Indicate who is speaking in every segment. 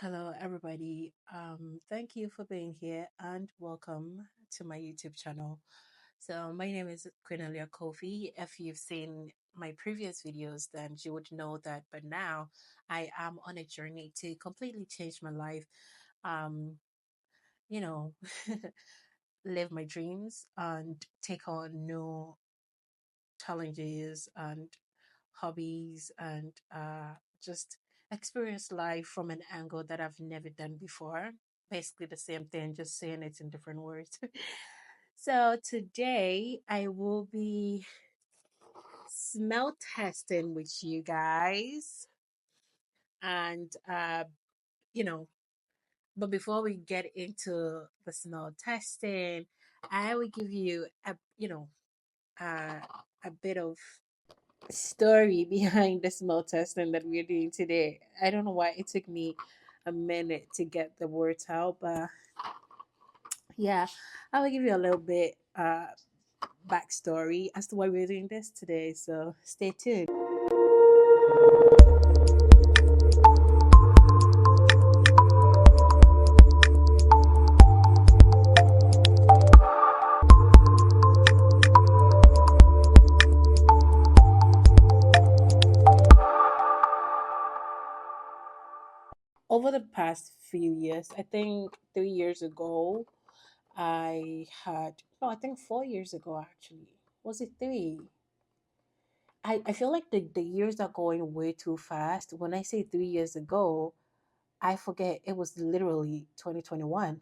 Speaker 1: Hello, everybody. Thank you for being here and welcome to my YouTube channel. So, my name is Cornelia Kofi. If you've seen my previous videos, then you would know that. But now I am on a journey to completely change my life. Um, you know, live my dreams and take on new challenges and hobbies and just experience life from an angle that I've never done before. Basically, the same thing, just saying it in different words. So, today I will be smell testing with you guys. And, you know, but before we get into the smell testing, I will give you uh, a bit of story behind the smell testing that we're doing today. I don't know why it took me a minute to get the words out, but yeah, I will give you a little bit backstory as to why we're doing this today. So stay tuned. Over the past few years, I think 3 years ago, I think 4 years ago actually. Was it three? I feel like the years are going way too fast. When I say 3 years ago, I forget it was literally 2021.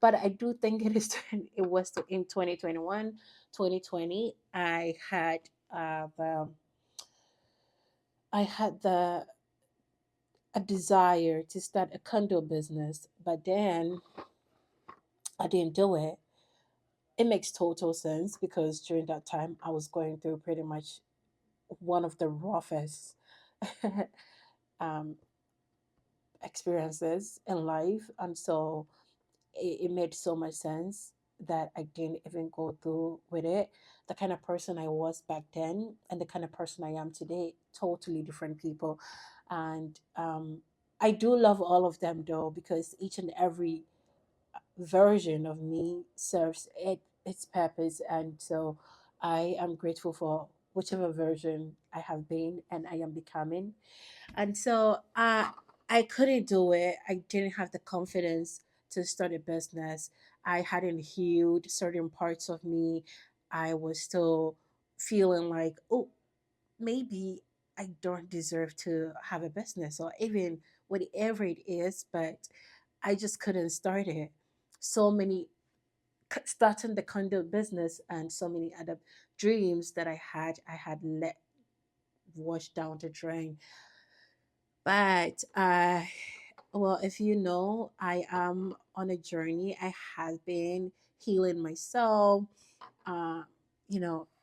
Speaker 1: But I do think it is it was in 2021, 2020. I had the a desire to start a condo business, but then I didn't do it. It makes total sense because during that time I was going through pretty much one of the roughest um, experiences in life, and so it made so much sense that I didn't even go through with it. The kind of person I was back then and the kind of person I am today, totally different people. And I do love all of them though, because each and every version of me serves its purpose. And so I am grateful for whichever version I have been and I am becoming. And so I couldn't do it. I didn't have the confidence to start a business. I hadn't healed certain parts of me. I was still feeling like, oh, maybe I don't deserve to have a business or even whatever it is, but I just couldn't start it. So many starting the condo business and so many other dreams that I had let wash down the drain. But well, if you know, I am on a journey. I have been healing myself, uh,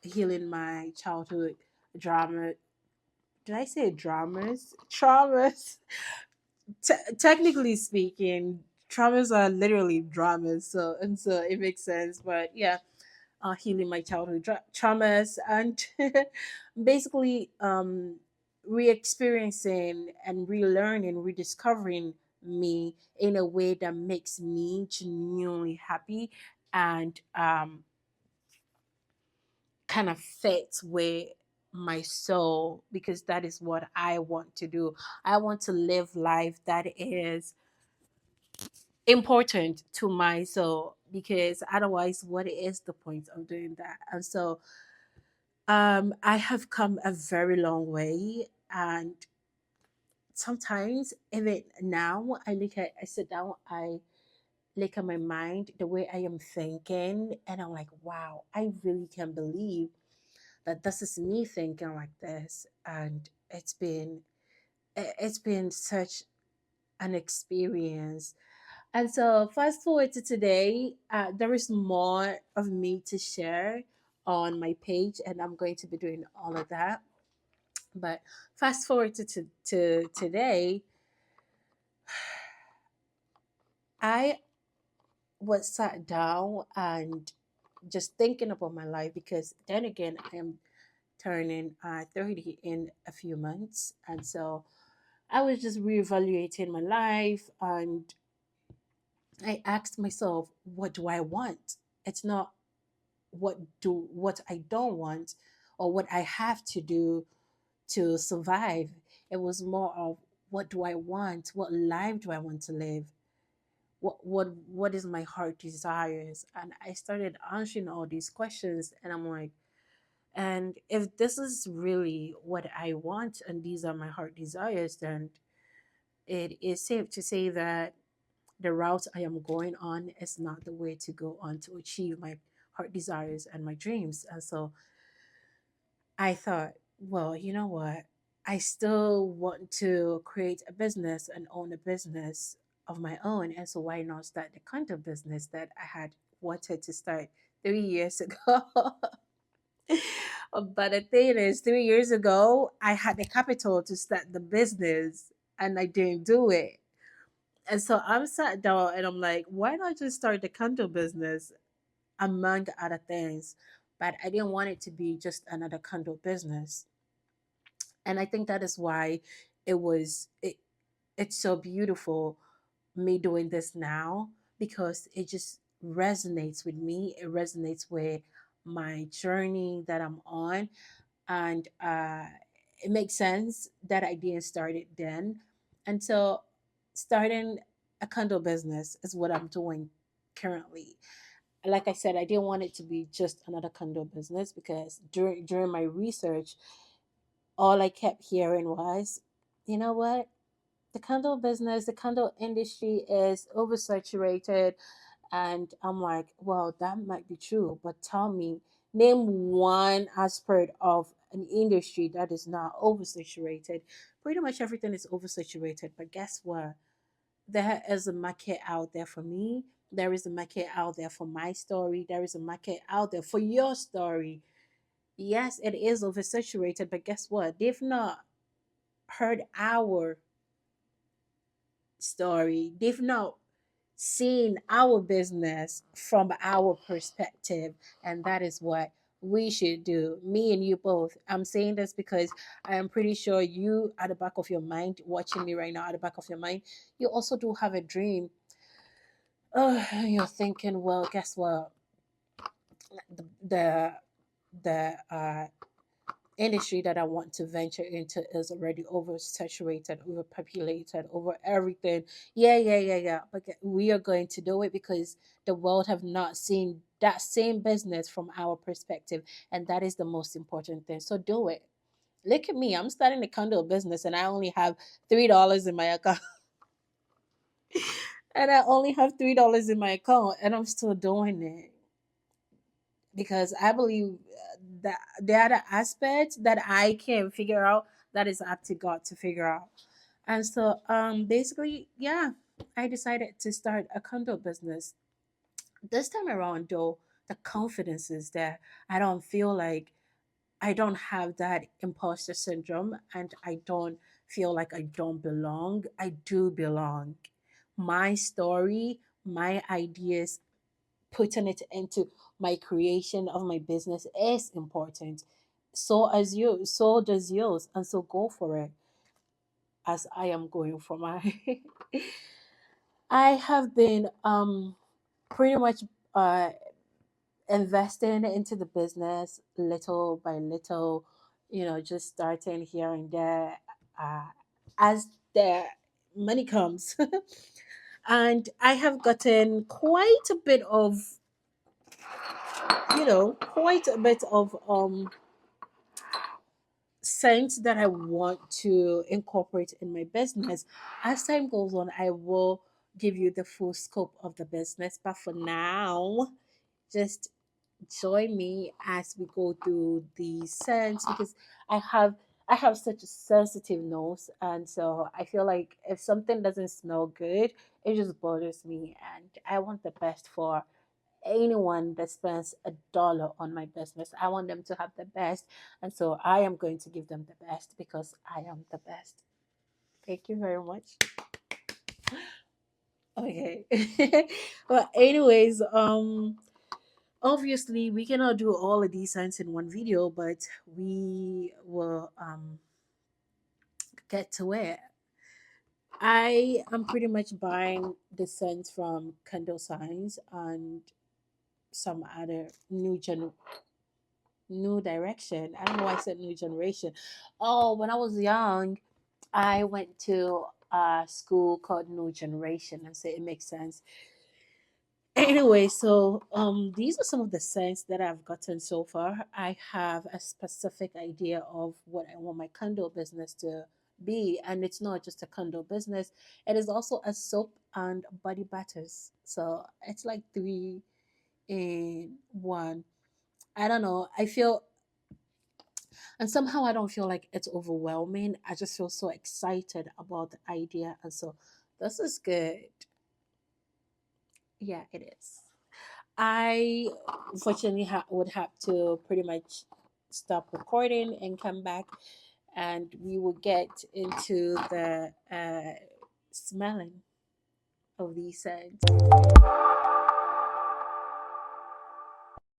Speaker 1: healing my childhood drama. Did I say dramas? Traumas. Technically speaking, traumas are literally dramas. So it makes sense. But yeah, healing my childhood traumas and basically re-experiencing and relearning, rediscovering me in a way that makes me genuinely happy and kind of fits with my soul, because that is what I want to do. I want to live life that is important to my soul, because otherwise what is the point of doing that? And so I have come a very long way, and sometimes even now I sit down, I look at my mind, the way I am thinking, and I'm like, wow, I really can't believe that this is me thinking like this. And it's been such an experience. And so, fast forward to today, there is more of me to share on my page, and I'm going to be doing all of that. But fast forward to today, I was sat down and just thinking about my life, because then again, I am turning 30 in a few months. And so I was just reevaluating my life, and I asked myself, what do I want? It's not what I don't want or what I have to do to survive. It was more of, what do I want? What life do I want to live? What is my heart desires? And I started answering all these questions, and I'm like, and if this is really what I want and these are my heart desires, then it is safe to say that the route I am going on is not the way to go on to achieve my heart desires and my dreams. And so I thought, well, you know what? I still want to create a business and own a business of my own. And so why not start the kind of business that I had wanted to start 3 years ago? But the thing is, 3 years ago, I had the capital to start the business and I didn't do it. And so I'm sat down and I'm like, why not just start the candle business among other things? But I didn't want it to be just another candle business. And I think that is why it's so beautiful me doing this now, because it just resonates with me. It resonates with my journey that I'm on, and it makes sense that I didn't start it then. And so starting a condo business is what I'm doing currently. Like I said, I didn't want it to be just another condo business, because during my research, all I kept hearing was, you know what? The condo business, the condo industry is oversaturated. And I'm like, well, that might be true, but tell me, name one aspect of an industry that is not oversaturated. Pretty much everything is oversaturated, but guess what? There is a market out there for me. There is a market out there for my story. There is a market out there for your story. Yes, it is oversaturated, but guess what? They've not heard our story. They've not seen our business from our perspective. And that is what we should do. Me and you both. I'm saying this because I am pretty sure you, at the back of your mind, watching me right now, at the back of your mind, you also do have a dream. Oh, you're thinking, well, guess what? The the the industry that I want to venture into is already oversaturated, overpopulated, over everything. Yeah. But we are going to do it because the world have not seen that same business from our perspective, and that is the most important thing. So do it. Look at me. I'm starting a condo business, and I only have $3 in my account. And I only have $3 in my account, and I'm still doing it because I believe that there are the aspects that I can figure out, that is up to God to figure out. And so basically, yeah, I decided to start a condo business. This time around though, the confidence is there. I don't feel like, I don't have that imposter syndrome, and I don't feel like I don't belong. I do belong. My story, my ideas, putting it into my creation of my business is important. So as you, so does yours, and so go for it. As I am going for my, I have been pretty much uh investing into the business little by little. Just starting here and there, uh, as the money comes. And I have gotten quite a bit of sense that I want to incorporate in my business. As time goes on, I will give you the full scope of the business. But for now, just join me as we go through the scents, because I have I have such a sensitive nose, and so I feel like if something doesn't smell good, it just bothers me, and I want the best for anyone that spends $1 on my business. I want them to have the best, and so I am going to give them the best because I am the best. Thank you very much. Okay. Well, anyways, obviously we cannot do all of these scents in one video, but we will get to it. I am pretty much buying the scents from Candle Signs and some other new direction. I don't know why I said new generation. Oh, when I was young, I went to a school called New Generation, and so it makes sense. Anyway, so these are some of the scents that I've gotten so far. I have a specific idea of what I want my candle business to be, and it's not just a candle business, it is also a soap and body butters. So it's like three in one. I don't know. I feel, and somehow I don't feel like it's overwhelming. I just feel so excited about the idea, and so this is good. Yeah, it is. I unfortunately would have to pretty much stop recording and come back, and we will get into the smelling of these scents.